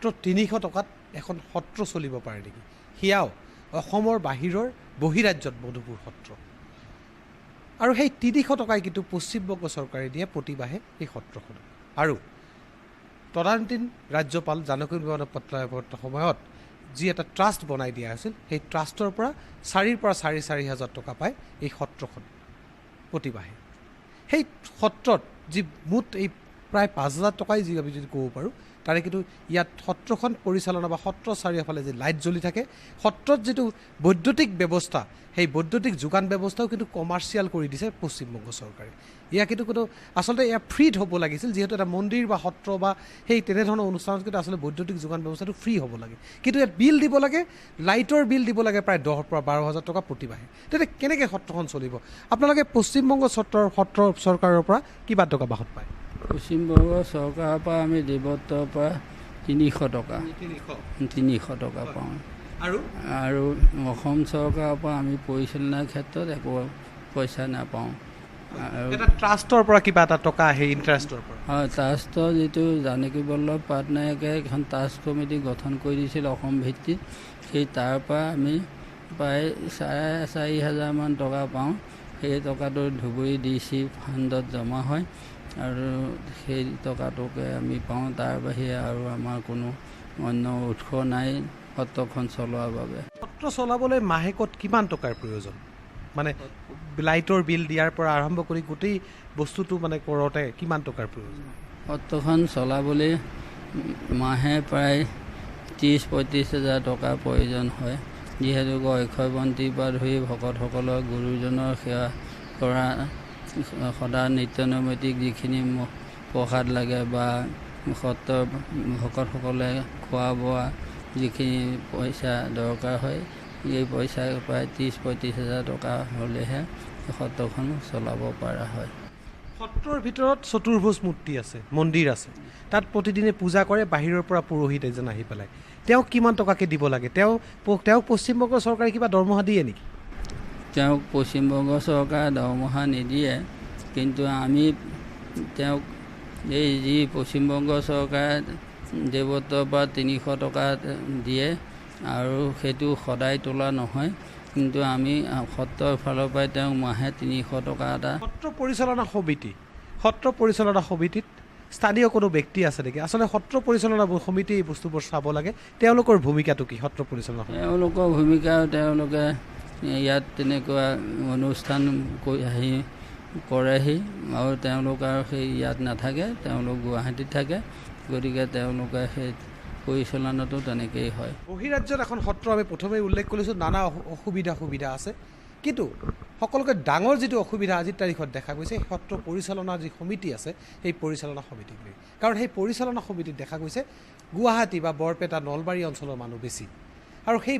মাত্ৰ ৩০০ টকাত এখন সত্ৰ চলিব পাৰে নেকি? সেয়াও অসমৰ বাহিৰৰ বহিৰাজ্যত মধুপুৰ সত্ৰ। আৰু সেই ৩০০ টকাই কিন্তু পশ্চিমবংগ চৰকাৰে দিয়ে প্ৰতিমাহে এই সত্ৰখন। আৰু তদানীন্তন ৰাজ্যপাল জানকী বন্দ্যোপাধ্যায়ৰ সময়ত যি এটা ট্ৰাষ্ট বনাই দিয়া হৈছিল, সেই ট্ৰাষ্টৰ পৰা ৪ৰ পৰা ৪.৫ হাজাৰ টকা পায় এই সত্ৰখন প্ৰতিমাহে। সেই সত্ৰত যি মুঠ এই প্ৰায় ৫,০০০ টকাই যি আমি যদি ক'ব পাৰোঁ, তাৰে কিন্তু ইয়াত সত্ৰখন পৰিচালনা বা সত্ৰ চাৰিওফালে যি লাইট জ্বলি থাকে, সত্ৰত যিটো বৈদ্যুতিক ব্যৱস্থা, সেই বৈদ্যুতিক যোগান ব্যৱস্থাও কিন্তু কমাৰ্চিয়েল কৰি দিছে পশ্চিমবংগ চৰকাৰে। এয়া কিন্তু কোনো আচলতে এয়া ফ্ৰীত হ'ব লাগিছিল, যিহেতু এটা মন্দিৰ বা সত্ৰ বা সেই তেনেধৰণৰ অনুষ্ঠানত কিন্তু আচলতে বৈদ্যুতিক যোগান ব্যৱস্থাটো ফ্ৰী হ'ব লাগে। কিন্তু ইয়াত বিল দিব লাগে, লাইটৰ বিল দিব লাগে প্ৰায় ১০ৰ পৰা ১২ হাজাৰ টকা প্ৰতিমাহে। তেতিয়া কেনেকৈ সত্ৰখন চলিব? আপোনালোকে পশ্চিমবংগ সত্ৰ চৰকাৰৰ পৰা কিমান টকা বাহত পায়? পশ্চিমবংগ চৰকাৰৰ পৰা আমি দেৱত্বৰ পৰা ৩০০ টকা পাওঁ। আৰু অসম চৰকাৰৰ পৰা আমি পৰিচালনাৰ ক্ষেত্ৰত একো পইচা নাপাওঁ। আৰু ট্ৰাষ্টৰ পৰা কিবা এটা টকা আহে ইণ্টাৰেষ্টৰ পৰা? হয়, ট্ৰাষ্টৰ যিটো জানকী বল্লভ পাটনায়কে এখন ট্ৰাষ্ট কমিটি গঠন কৰি দিছিল অসম ভিত্তিত, সেই তাৰ পৰা আমি প্ৰায় ৪.৫ হাজাৰমান টকা পাওঁ। সেই টকাটো ধুবুৰী DC ফাণ্ডত জমা হয় আৰু সেই টকাটোকে আমি পাওঁ। তাৰ বাহিৰে আৰু আমাৰ কোনো অন্য উৎস নাই সত্ৰখন চলোৱাৰ বাবে। সত্ৰ চলাবলৈ মাহেকত কিমান টকাৰ প্ৰয়োজন? মানে লাইটৰ বিল দিয়াৰ পৰা আৰম্ভ কৰি গোটেই বস্তুটো মানে কৰোঁতে কিমান টকাৰ প্ৰয়োজন? সত্ৰখন চলাবলৈ মাহে প্ৰায় ৩০-৩৫ হাজাৰ টকাৰ প্ৰয়োজন হয়, যিহেতু অক্ষয় বন্তিৰ পৰা ধৰি ভকতসকলৰ গুৰুজনৰ সেৱা কৰা, সদা নিত্য নৈমিত্তিক যিখিনি প্ৰসাদ লাগে বা সত্ৰৰ ভকতসকলে খোৱা বোৱা যিখিনি পইচা দৰকাৰ হয়, এই পইচা প্ৰায় ৩০-৩৫ হাজাৰ টকা হ'লেহে সত্ৰখন চলাব পৰা হয়। সত্ৰৰ ভিতৰত চতুৰ্ভুজ মূৰ্তি আছে, মন্দিৰ আছে, তাত প্ৰতিদিনে পূজা কৰে বাহিৰৰ পৰা পুৰোহিত এজন আহি পেলাই। তেওঁক কিমান টকাকৈ দিব লাগে? তেওঁক পশ্চিমবংগ চৰকাৰে কিবা দৰমহা দিয়ে নেকি? তেওঁক পশ্চিমবংগ চৰকাৰে দৰমহা নিদিয়ে, কিন্তু আমি তেওঁক এই যি পশ্চিমবংগ চৰকাৰে দেৱত্বৰ পৰা ৩০০ টকা দিয়ে আৰু সেইটো সদায় তোলা নহয়, কিন্তু আমি সত্ৰৰ ফালৰ পৰাই তেওঁক মাহে ৩০০ টকা এটা। সত্ৰ পৰিচালনা সমিতিত স্থানীয় কোনো ব্যক্তি আছে নেকি? আচলতে সত্ৰ পৰিচালনা সমিতি এই বস্তুবোৰ চাব লাগে। তেওঁলোকৰ ভূমিকাটো কি সত্ৰ পৰিচালনা? তেওঁলোকৰ ভূমিকা, তেওঁলোকে ইয়াত তেনেকুৱা অনুষ্ঠান কৰেহি আৰু তেওঁলোক আৰু সেই ইয়াত নাথাকে, তেওঁলোক গুৱাহাটীত থাকে, গতিকে তেওঁলোকে সেই পৰিচালনাটো তেনেকেই হয়। বহিৰাজ্যত এখন সত্ৰ আমি প্ৰথমেই উল্লেখ কৰিছোঁ, নানা সুবিধা আছে, কিন্তু সকলোকে ডাঙৰ যিটো অসুবিধা আজিৰ তাৰিখত দেখা গৈছে সত্ৰ পৰিচালনা যি সমিতি আছে সেই পৰিচালনা সমিতিক লৈ। কাৰণ সেই পৰিচালনা সমিতিত দেখা গৈছে গুৱাহাটী বা বৰপেটা নলবাৰী অঞ্চলৰ মানুহ বেছি, আৰু সেই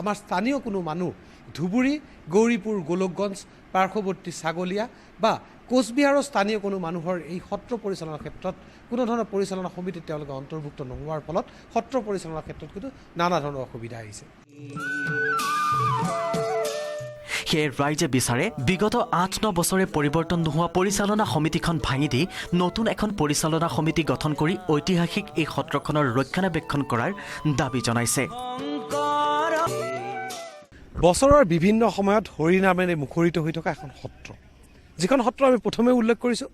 আমাৰ স্থানীয় কোনো মানুহ ধুবুৰী, গৌৰীপুৰ, গোলকগঞ্জ, পাৰ্শ্বৱৰ্তী ছাগলীয়া বা কোচবিহাৰৰ স্থানীয় কোনো মানুহৰ এই সত্ৰ পৰিচালনাৰ ক্ষেত্ৰত কোনো ধৰণৰ পৰিচালনা সমিতিত তেওঁলোকে অন্তৰ্ভুক্ত নোহোৱাৰ ফলত সত্ৰ পৰিচালনাৰ ক্ষেত্ৰত কিন্তু নানা ধৰণৰ অসুবিধা আহিছে। সেয়ে ৰাইজে বিচাৰে বিগত ৮-৯ বছৰে পৰিৱৰ্তন নোহোৱা পৰিচালনা সমিতিখন ভাঙি দি নতুন এখন পৰিচালনা সমিতি গঠন কৰি ঐতিহাসিক এই সত্ৰখনৰ ৰক্ষণাবেক্ষণ কৰাৰ দাবী জনাইছে। বছৰৰ বিভিন্ন সময়ত হৰিনামেৰে মুখৰিত হৈ থকা এখন সত্ৰ, যিখন সত্ৰ আমি প্ৰথমে উল্লেখ কৰিছোঁ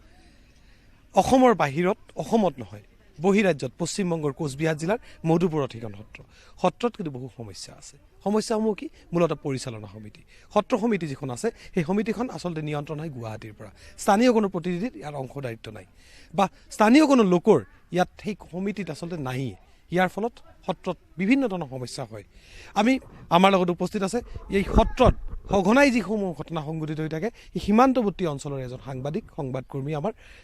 অসমৰ বাহিৰত, অসমত নহয় বহিৰাজ্যত পশ্চিমবংগৰ কোচবিহাৰ জিলাৰ মধুপুৰত সেইখন সত্ৰত কিন্তু বহু সমস্যা আছে। সমস্যাসমূহ কি? মূলতঃ পৰিচালনা সমিতি। সত্ৰ সমিতি যিখন আছে সেই সমিতিখন আচলতে নিয়ন্ত্ৰণ হয় গুৱাহাটীৰ পৰা। স্থানীয় কোনো প্ৰতিনিধিৰ ইয়াৰ অংশদায়িত্ব নাই বা স্থানীয় কোনো লোকৰ ইয়াত সেই সমিতিত আচলতে নায়েই। ইয়াৰ ফলত সত্ৰত বিভিন্ন ধৰণৰ সমস্যা হয়। আমাৰ লগত উপস্থিত আছে এই সত্ৰত সঘনাই যিসমূহ ঘটনা সংঘটিত হৈ থাকে এই সীমান্তৱৰ্তী অঞ্চলৰ এজন সংবাদকৰ্মী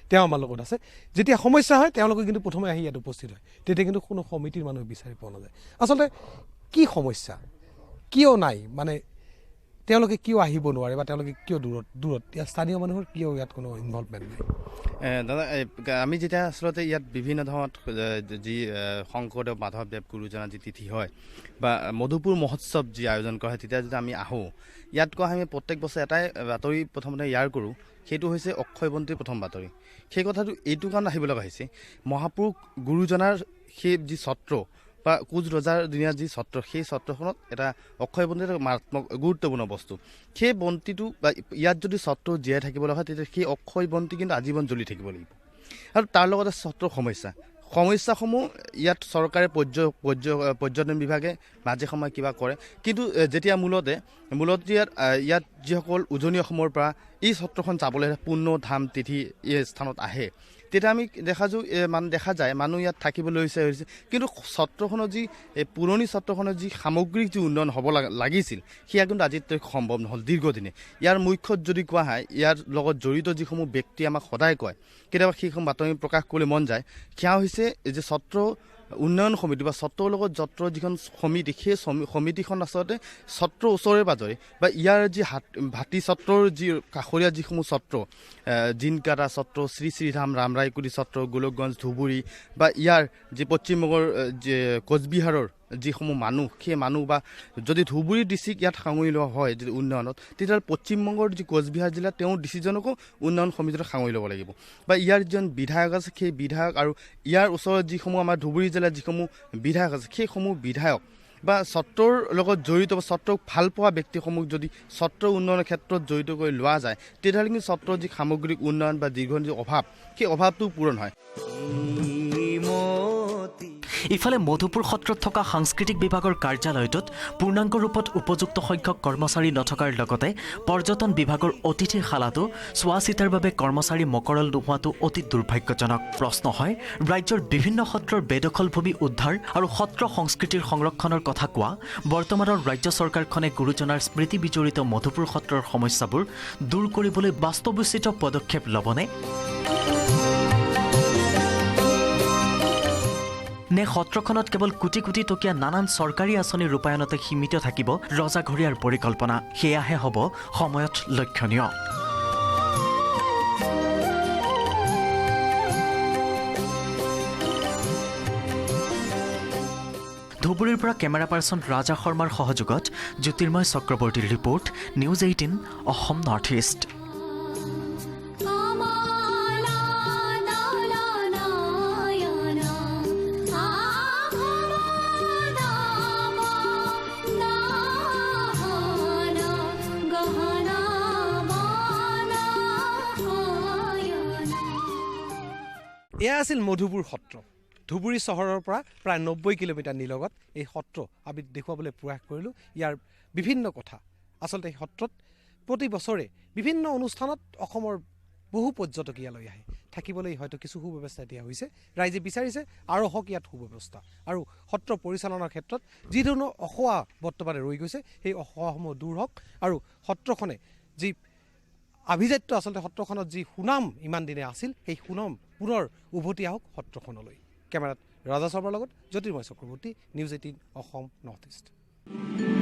তেওঁ আমাৰ লগত আছে। যেতিয়া সমস্যা হয় তেওঁলোকে কিন্তু প্ৰথমে আহি ইয়াত উপস্থিত হয়, তেতিয়া কিন্তু কোনো সমিতিৰ মানুহ বিচাৰি পোৱা নাযায়। আচলতে কি সমস্যা, কিয় নাই, মানে তেওঁলোকে কিয় আহিব নোৱাৰে বা তেওঁলোকে কিয় দূৰত ইয়াত স্থানীয় মানুহৰ কিয় ইয়াত কোনো ইনভলভমেণ্ট নাই? দাদা, আমি যেতিয়া আচলতে ইয়াত বিভিন্ন ধৰণত যি শংকৰদেৱ মাধৱদেৱ গুৰুজনাৰ যি তিথি হয় বা মধুপুৰ মহোৎসৱ যি আয়োজন কৰা হয়, তেতিয়া যেতিয়া আমি আহোঁ ইয়াত কোৱা আমি প্ৰত্যেক বছৰ এটাই বাতৰি প্ৰথমতে ইয়াৰ কৰোঁ, সেইটো হৈছে অক্ষয় বন্তিৰ প্ৰথম বাতৰি। সেই কথাটো এইটো কাৰণে আহিব লগা হৈছে, মহাপুৰুষ গুৰুজনাৰ সেই যি ছত্ৰ বা কোচ ৰজাৰ দিনীয়া যি ছত্ৰ সেই ছত্ৰখনত এটা অক্ষয় বন্তি এটা মাৰাত্মক গুৰুত্বপূৰ্ণ বস্তু সেই বন্তিটো বা ইয়াত যদি ছত্ৰ জীয়াই থাকিবলৈ হয় তেতিয়া সেই অক্ষয় বন্তি কিন্তু আজীৱন জ্বলি থাকিব লাগিব আৰু তাৰ লগতে ছত্ৰৰ সমস্যাসমূহ ইয়াত চৰকাৰে পৰ্যটন বিভাগে মাজে সময়ে কিবা কৰে কিন্তু যেতিয়া মূলত ইয়াত যিসকল উজনি অসমৰ পৰা এই ছত্ৰখন যাবলৈ পূৰ্ণ ধাম তিথি এই স্থানত আহে তেতিয়া আমি দেখা যায় মানুহ ইয়াত থাকিবলৈ হৈছে কিন্তু ছত্ৰখনৰ যি পুৰণি ছত্ৰখনৰ যি সামগ্ৰিক যি উন্নয়ন হ'ব লাগিছিল সেয়া কিন্তু আজিৰ সম্ভৱ নহ'ল দীৰ্ঘদিনে ইয়াৰ মুখ্যত যদি কোৱা হয় ইয়াৰ লগত জড়িত যিসমূহ ব্যক্তি আমাক সদায় কয় কেতিয়াবা সেইসমূহ বাতৰি প্ৰকাশ কৰিবলৈ মন যায় সেয়া হৈছে যে ছত্ৰ উন্নয়ন সমিতি বা ছত্ৰৰ লগত যত্ৰ যিখন সমিতি সেই সমিতিখন আচলতে ছত্ৰৰ ওচৰে পাজৰে বা ইয়াৰ যি ভাটি ছত্ৰৰ যি কাষৰীয়া যিসমূহ ছত্ৰ জিনকাটা ছত্ৰ শ্ৰী শ্ৰীধাম ৰামৰায়কুটি ছত্ৰ গোলকগঞ্জ ধুবুৰী বা ইয়াৰ যি পশ্চিমবংগৰ যি কোচবিহাৰৰ যিসমূহ মানুহ সেই মানুহ বা যদি ধুবুৰী ডিষ্ট্ৰিক্ট ইয়াত সাঙুৰি লোৱা হয় যদি উন্নয়নত তেতিয়াহ'লে পশ্চিমবংগৰ যি কোচবিহাৰ জিলা তেওঁৰ ডিচিজনকো উন্নয়ন সমিতিত সাঙুৰি ল'ব লাগিব বা ইয়াৰ যিজন বিধায়ক আছে সেই বিধায়ক আৰু ইয়াৰ ওচৰত যিসমূহ আমাৰ ধুবুৰী জিলাৰ যিসমূহ বিধায়ক আছে সেইসমূহ বিধায়ক বা ছত্ৰৰ লগত জড়িত বা ছত্ৰক ভাল পোৱা ব্যক্তিসমূহ যদি ছত্ৰ উন্নয়নৰ ক্ষেত্ৰত জড়িত কৰি লোৱা যায় তেতিয়াহ'লে কিন্তু ছত্ৰৰ যি সামগ্ৰিক উন্নয়ন বা দীৰ্ঘদিন যি অভাৱ সেই অভাৱটো পূৰণ হয় ইফালে মধুপুৰ সত্ৰত থকা সাংস্কৃতিক বিভাগৰ কাৰ্যালয়টোত পূৰ্ণাংগ ৰূপত উপযুক্ত সংখ্যক কৰ্মচাৰী নথকাৰ লগতে পৰ্যটন বিভাগৰ অতিথিশালাটো চোৱা চিতাৰ বাবে কৰ্মচাৰী মকৰল নোহোৱাটো অতি দুৰ্ভাগ্যজনক প্ৰশ্ন হয় ৰাজ্যৰ বিভিন্ন সত্ৰৰ বেদখল ভূমি উদ্ধাৰ আৰু সত্ৰ সংস্কৃতিৰ সংৰক্ষণৰ কথা কোৱা বৰ্তমানৰ ৰাজ্য চৰকাৰখনে গুৰুজনাৰ স্মৃতি বিজড়িত মধুপুৰ সত্ৰৰ সমস্যাবোৰ দূৰ কৰিবলৈ বাস্তৱোচিত পদক্ষেপ ল'বনে নে সত্ৰখনত কেৱল কোটি কোটি টকীয়া নানান চৰকাৰী আঁচনি ৰূপায়ণতে সীমিত থাকিব ৰজাঘৰীয়াৰ পৰিকল্পনা সেয়াহে হ'ব সময়ত লক্ষণীয় ধুবুৰীৰ পৰা কেমেৰা পাৰ্চন ৰাজা শৰ্মাৰ সহযোগত জ্যোতিৰ্ময় চক্ৰৱৰ্তীৰ report news 18 Assam north east এয়া আছিল মধুপুৰ সত্ৰ ধুবুৰী চহৰৰ পৰা প্ৰায় 90 কিলোমিটাৰ নিলগত এই সত্ৰ আমি দেখুৱাবলৈ প্ৰয়াস কৰিলোঁ ইয়াৰ বিভিন্ন কথা আচলতে এই সত্ৰত প্ৰতি বছৰে বিভিন্ন অনুষ্ঠানত অসমৰ বহু পৰ্যটক ইয়ালৈ আহে থাকিবলৈ হয়তো কিছু সুব্যৱস্থা দিয়া হৈছে ৰাইজে বিচাৰিছে আৰু হওক ইয়াত সুব্যৱস্থা আৰু সত্ৰ পৰিচালনাৰ ক্ষেত্ৰত যি ধৰণৰ অসোৱা বৰ্তমানে ৰৈ গৈছে সেই অসোৱাসমূহ দূৰ হওক আৰু সত্ৰখনে যি আভিজাত্য আচলতে সত্ৰখনত যি সুনাম ইমান দিনে আছিল সেই সুনাম পুনৰ উভতি আহক সত্ৰখনলৈ কেমেৰাত ৰাজা শৰ্মাৰ লগত Jyotirmoy Chakraborty news 18 Assam north east